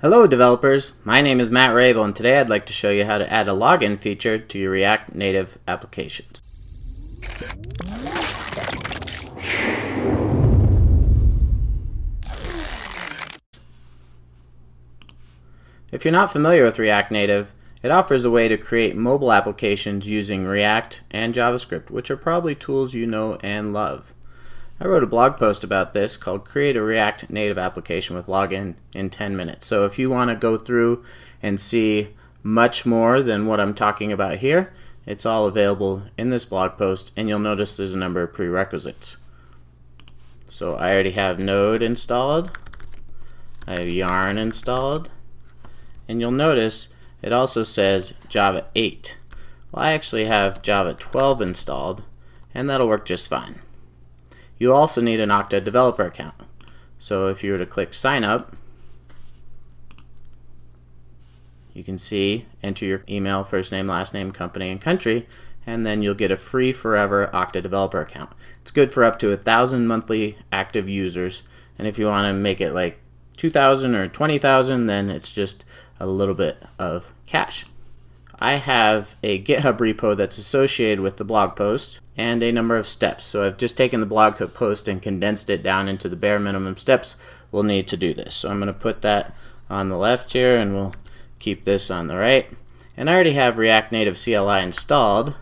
Hello developers, my name is Matt Rabel and today I'd like to show you how to add a login feature to your React Native applications. If you're not familiar with React Native, it offers a way to create mobile applications using React and JavaScript, which are probably tools you know and love. I wrote a blog post about this called Create a React Native Application with Login in 10 Minutes. So if you want to go through and see much more than what I'm talking about here, it's all available in this blog post, and you'll notice there's a number of prerequisites. So I already have Node installed, I have Yarn installed, and you'll notice it also says Java 8. Well, I actually have Java 12 installed, and that'll work just fine. You also need an Okta developer account. So if you were to click sign up, you can see enter your email, first name, last name, company, and country, and then you'll get a free forever Okta developer account. It's good for up to 1,000 monthly active users, and if you want to make it like 2,000 or 20,000, then it's just a little bit of cash. I have a GitHub repo that's associated with the blog post and a number of steps. So I've just taken the blog post and condensed it down into the bare minimum steps we'll need to do this. So I'm going to put that on the left here and we'll keep this on the right. And I already have React Native CLI installed.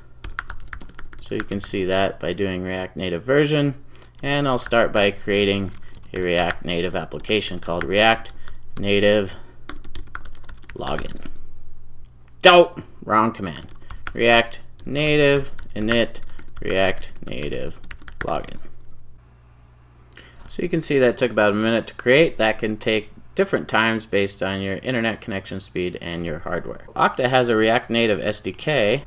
So you can see that by doing React Native version. And I'll start by creating a React Native application called React Native Login. Oh, wrong command. React Native init React Native Login. So you can see that took about a minute to create. That can take different times based on your internet connection speed and your hardware. Okta has a React Native SDK,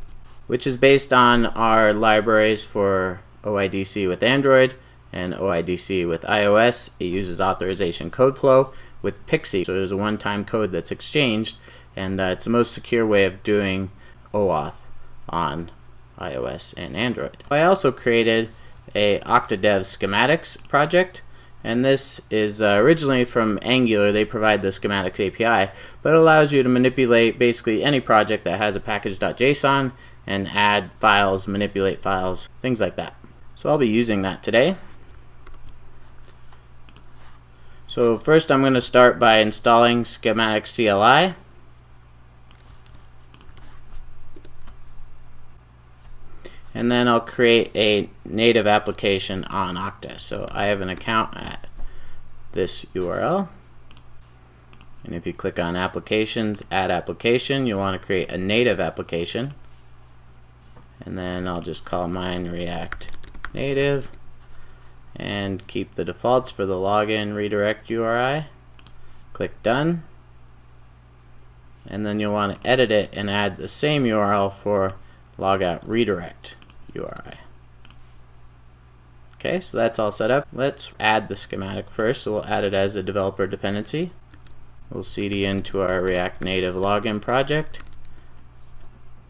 which is based on our libraries for OIDC with Android and OIDC with iOS. It uses authorization code flow with Pixie, so there's a one-time code that's exchanged, and it's the most secure way of doing OAuth on iOS and Android. I also created a Okta Dev schematics project, and this is originally from Angular. They provide the schematics API, but it allows you to manipulate basically any project that has a package.json and add files, manipulate files, things like that. So I'll be using that today. So first I'm going to start by installing schematics CLI. And then I'll create a native application on Okta. So I have an account at this URL. And if you click on Applications, Add Application, you'll want to create a native application. And then I'll just call mine React Native and keep the defaults for the login redirect URI. Click Done. And then you'll want to edit it and add the same URL for logout redirect URI. Okay, so that's all set up. Let's add the schematic first. So we'll add it as a developer dependency. We'll cd into our React Native login project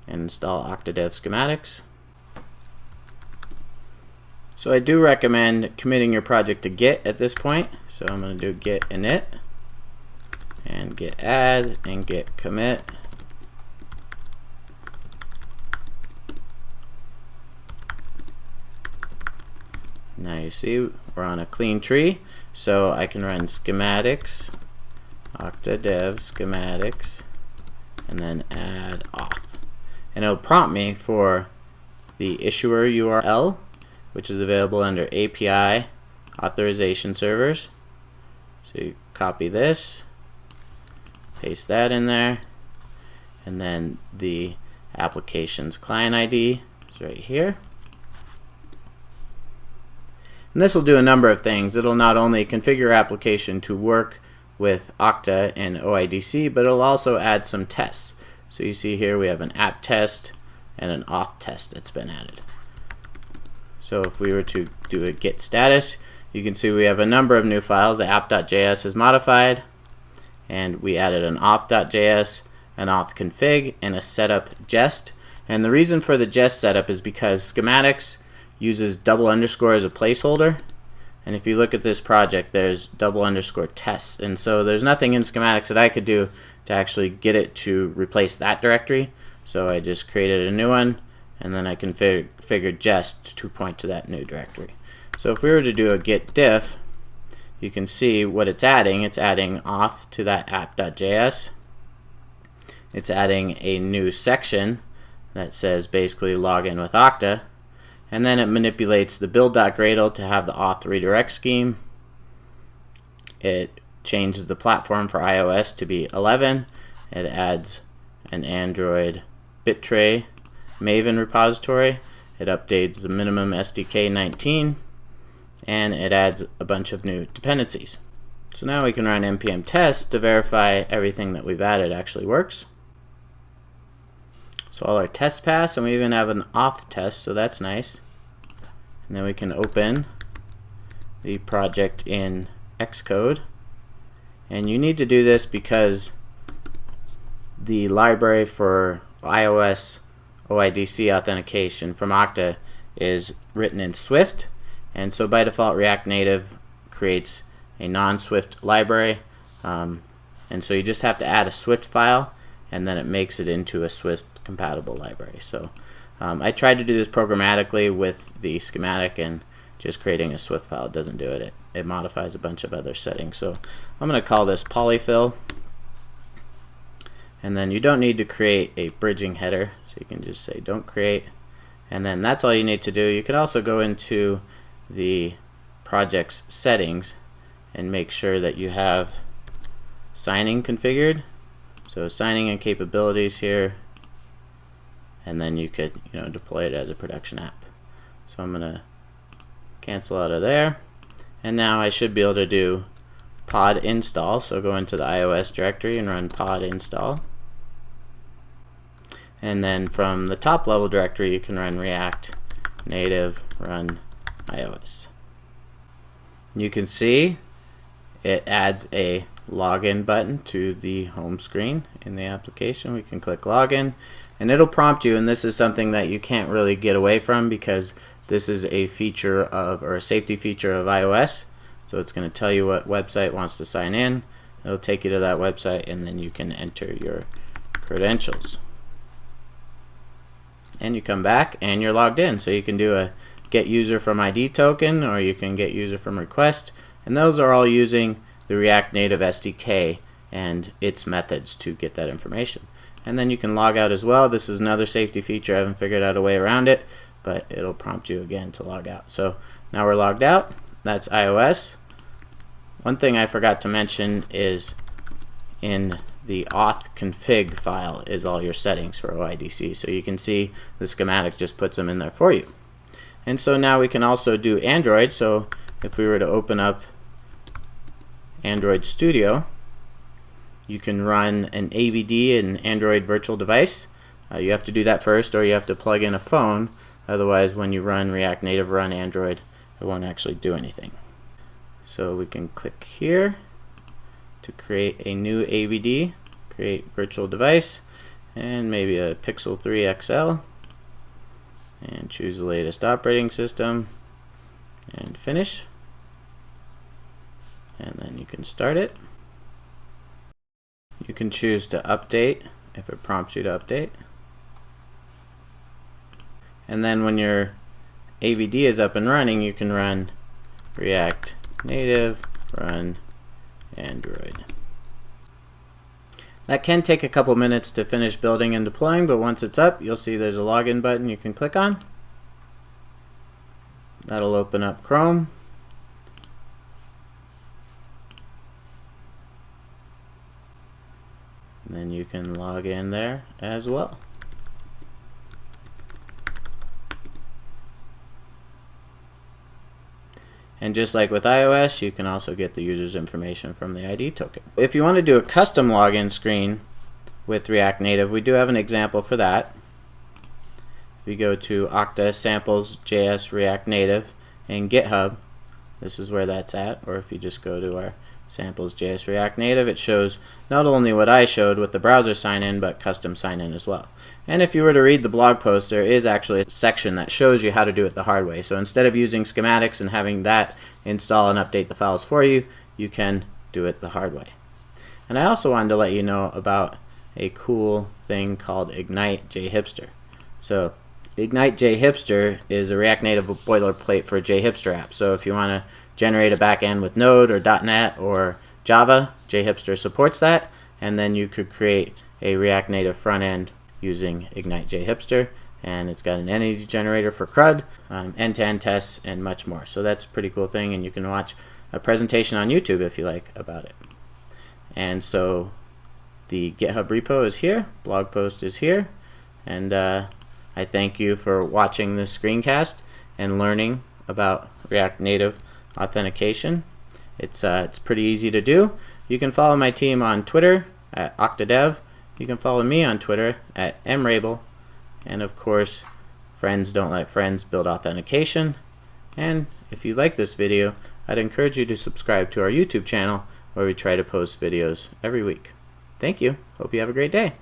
and install Okta Dev schematics. So I do recommend committing your project to Git at this point. So I'm going to do git init and git add and git commit. Now you see we're on a clean tree, so I can run schematics, Okta Dev schematics, and then add auth. And it'll prompt me for the issuer URL, which is available under API authorization servers. So you copy this, paste that in there, and then the application's client ID is right here. And this will do a number of things. It'll not only configure your application to work with Okta and OIDC, but it'll also add some tests. So you see here we have an app test and an auth test that's been added. So if we were to do a git status, you can see we have a number of new files. The app.js is modified, and we added an auth.js, an auth config, and a setup jest. And the reason for the jest setup is because schematics uses double underscore as a placeholder, And if you look at this project, there's _tests. And so there's nothing in schematics that I could do to actually get it to replace that directory. So I just created a new one, and then I configured jest to point to that new directory. So if we were to do a git diff, you can see what it's adding. It's adding auth to that app.js. It's adding a new section that says basically login with Okta. And then it manipulates the build.gradle to have the auth redirect scheme. It changes the platform for iOS to be 11. It adds an Android Bittray Maven repository. It updates the minimum SDK 19. And it adds a bunch of new dependencies. So now we can run npm test to verify everything that we've added actually works. So all our tests pass, and we even have an auth test, so that's nice. And then we can open the project in Xcode. And you need to do this because the library for iOS OIDC authentication from Okta is written in Swift. And so by default, React Native creates a non-Swift library. And so you just have to add a Swift file, and then it makes it into a Swift compatible library. So I tried to do this programmatically with the schematic, and just creating a Swift file doesn't do it. It modifies a bunch of other settings. So I'm going to call this polyfill. And then you don't need to create a bridging header, so you can just say don't create. And then that's all you need to do. You can also go into the project's settings and make sure that you have signing configured. So signing and capabilities here, and then you could deploy it as a production app. So I'm gonna cancel out of there, and now I should be able to do pod install. So go into the iOS directory and run pod install, and then from the top level directory you can run React Native run iOS. You can see it adds a login button to the home screen in the application. We can click login, and it'll prompt you, and this is something that you can't really get away from because this is a feature of, or a safety feature of iOS. So it's going to tell you what website wants to sign in. It'll take you to that website, and then you can enter your credentials. And you come back and you're logged in. So you can do a get user from ID token, or you can get user from request, and those are all using the React Native SDK and its methods to get that information. And then you can log out as well. This is another safety feature. I haven't figured out a way around it, but it'll prompt you again to log out. So now we're logged out. That's iOS. One thing I forgot to mention is in the auth config file is all your settings for OIDC. So you can see the schematic just puts them in there for you. And so now we can also do Android. So if we were to open up Android Studio, you can run an AVD, an Android virtual device. You have to do that first, or you have to plug in a phone. Otherwise, when you run React Native run Android, it won't actually do anything. So we can click here to create a new AVD, create virtual device, and maybe a Pixel 3 XL, and choose the latest operating system, and finish. And then you can start it. You can choose to update if it prompts you to update. And then when your AVD is up and running, you can run React Native run Android. That can take a couple minutes to finish building and deploying, but once it's up, you'll see there's a login button you can click on. That'll open up Chrome. And then you can log in there as well. And just like with iOS, you can also get the user's information from the ID token. If you want to do a custom login screen with React Native, we do have an example for that. If you go to Okta samples JS React Native in GitHub, this is where that's at. Or if you just go to our samples.js React Native. It shows not only what I showed with the browser sign-in, but custom sign-in as well. And if you were to read the blog post, there is actually a section that shows you how to do it the hard way. So instead of using schematics and having that install and update the files for you, you can do it the hard way. And I also wanted to let you know about a cool thing called Ignite JHipster. So Ignite JHipster is a React Native boilerplate for JHipster apps. So if you want to generate a backend with Node or .NET or Java, JHipster supports that, and then you could create a React Native front end using Ignite JHipster, and it's got an entity generator for CRUD, end-to-end tests, and much more. So that's a pretty cool thing, and you can watch a presentation on YouTube if you like about it. And so the GitHub repo is here, blog post is here, and I thank you for watching this screencast and learning about React Native authentication. It's pretty easy to do. You can follow my team on Twitter at Octadev. You can follow me on Twitter at mrabel. And of course, friends don't let friends build authentication. And if you like this video, I'd encourage you to subscribe to our YouTube channel, where we try to post videos every week. Thank you. Hope you have a great day.